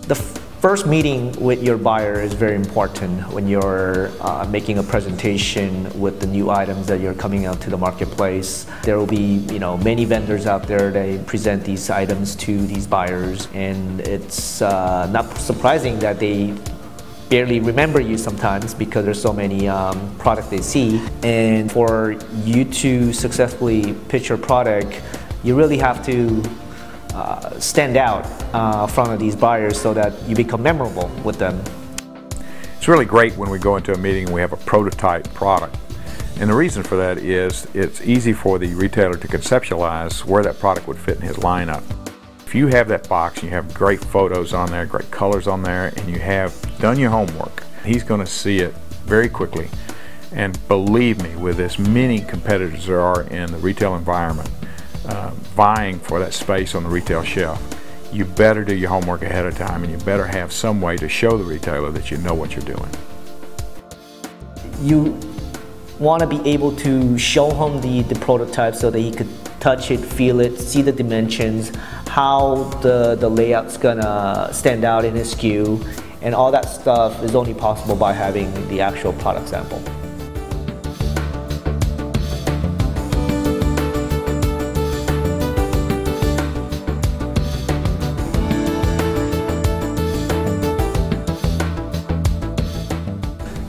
The first meeting with your buyer is very important when you're making a presentation with the new items that you're coming out to the marketplace. There will be, many vendors out there that present these items to these buyers, and it's not surprising that they barely remember you sometimes because there's so many products they see. And for you to successfully pitch your product, you really have to stand out in front of these buyers so that you become memorable with them. It's really great when we go into a meeting and we have a prototype product. And the reason for that is it's easy for the retailer to conceptualize where that product would fit in his lineup. If you have that box and you have great photos on there, great colors on there, and you have done your homework, he's going to see it very quickly. And believe me, with as many competitors there are in the retail environment, vying for that space on the retail shelf, you better do your homework ahead of time, and you better have some way to show the retailer that you know what you're doing. You want to be able to show him the prototype so that he could touch it, feel it, see the dimensions, how the layout's gonna stand out in his SKU, and all that stuff is only possible by having the actual product sample.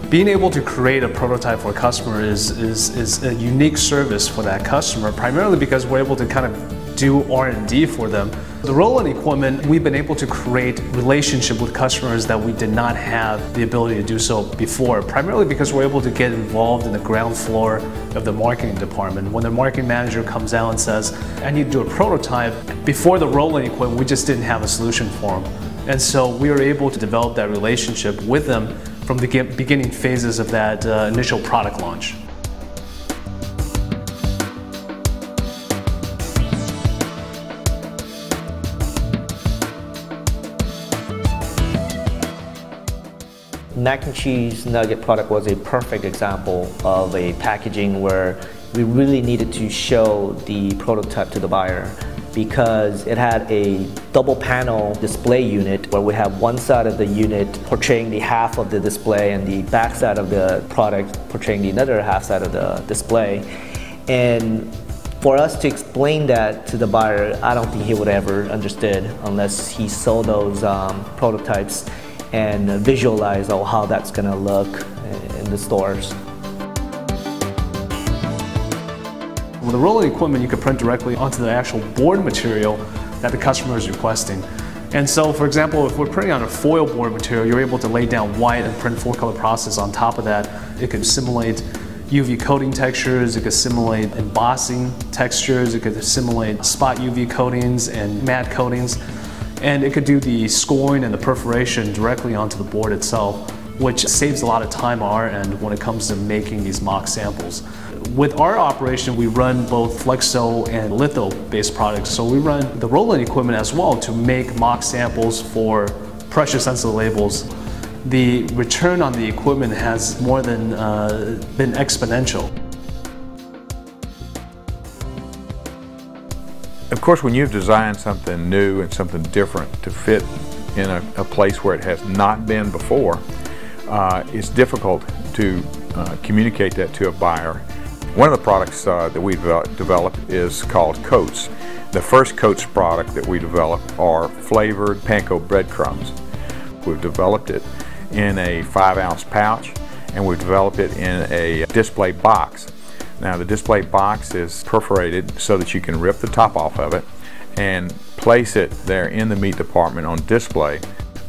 Being able to create a prototype for a customer is a unique service for that customer, primarily because we're able to kind of do R&D for them. The Roland equipment, we've been able to create relationship with customers that we did not have the ability to do so before, primarily because we're able to get involved in the ground floor of the marketing department. When the marketing manager comes out and says, I need to do a prototype, before the Roland equipment, we just didn't have a solution for them. And so we were able to develop that relationship with them from the beginning phases of that initial product launch. Mac and cheese nugget product was a perfect example of a packaging where we really needed to show the prototype to the buyer, because it had a double panel display unit where we have one side of the unit portraying the half of the display and the back side of the product portraying the other half side of the display. And for us to explain that to the buyer, I don't think he would ever understood unless he saw those prototypes and visualize how that's gonna look in the stores. With the Roland equipment, you can print directly onto the actual board material that the customer is requesting. And so, for example, if we're printing on a foil board material, you're able to lay down white and print 4-color process on top of that. It could simulate UV coating textures, it could simulate embossing textures, it could simulate spot UV coatings and matte coatings, and it could do the scoring and the perforation directly onto the board itself, which saves a lot of time on our end when it comes to making these mock samples. With our operation, we run both flexo and litho-based products, so we run the Roland equipment as well to make mock samples for pressure-sensitive labels. The return on the equipment has more than been exponential. Of course, when you've designed something new and something different to fit in a place where it has not been before, it's difficult to communicate that to a buyer. One of the products that we've developed is called Coats. The first Coats product that we developed are flavored panko breadcrumbs. We've developed it in a 5-ounce pouch, and we've developed it in a display box. Now, the display box is perforated so that you can rip the top off of it and place it there in the meat department on display.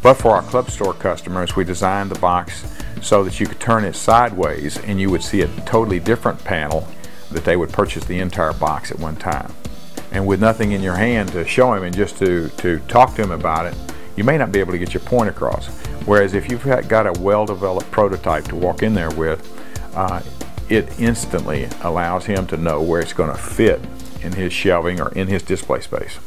But for our club store customers, we designed the box so that you could turn it sideways and you would see a totally different panel that they would purchase the entire box at one time. And with nothing in your hand to show him and just to talk to him about it, you may not be able to get your point across. Whereas if you've got a well-developed prototype to walk in there with, it instantly allows him to know where it's going to fit in his shelving or in his display space.